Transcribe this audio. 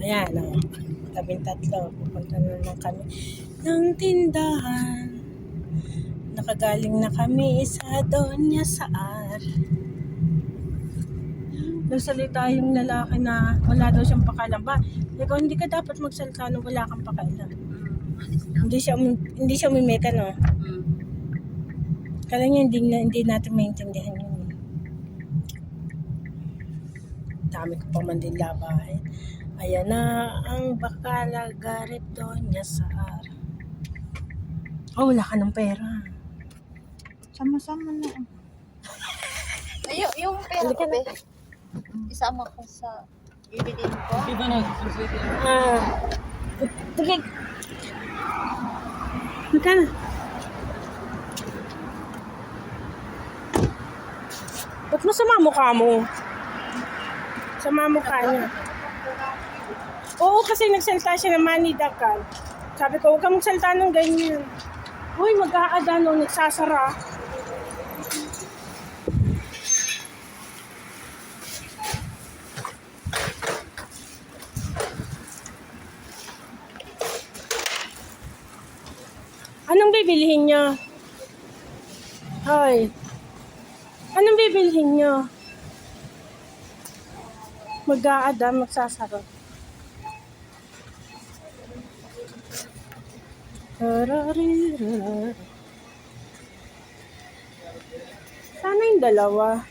Ayan, o. Kaming tatlo. Pupunta na naman kami ng tindahan. Nakagaling na kami sa Doña Saar. Nagsalita yung lalaki na wala daw siyang pakialam. Ba, ikaw hindi ka dapat magsalita nung wala kang pakialam. Hindi siya umimeka, no? Kala niya hindi natin maintindihan yun. Dami ko pa man din labahin. Ayan na ang Bacala Garret Doña Saar. Oh, wala ka ng pera. Sama-sama na. Ay, yung pera ko, be. Isama ko sa bibilin ko. Tigil. Magkano? Ba't masama mukha mo? Sama mukha niya. Oo, kasi nagsalita siya ng money dakal. Sabi ko, huwag kang magsalita ng ganyan. Uy, mag-aada nung nagsasara. Anong bibilihin niyo? Hoy. Anong bibilihin niyo? Mag-aada, magsasara. Sana yung dalawa.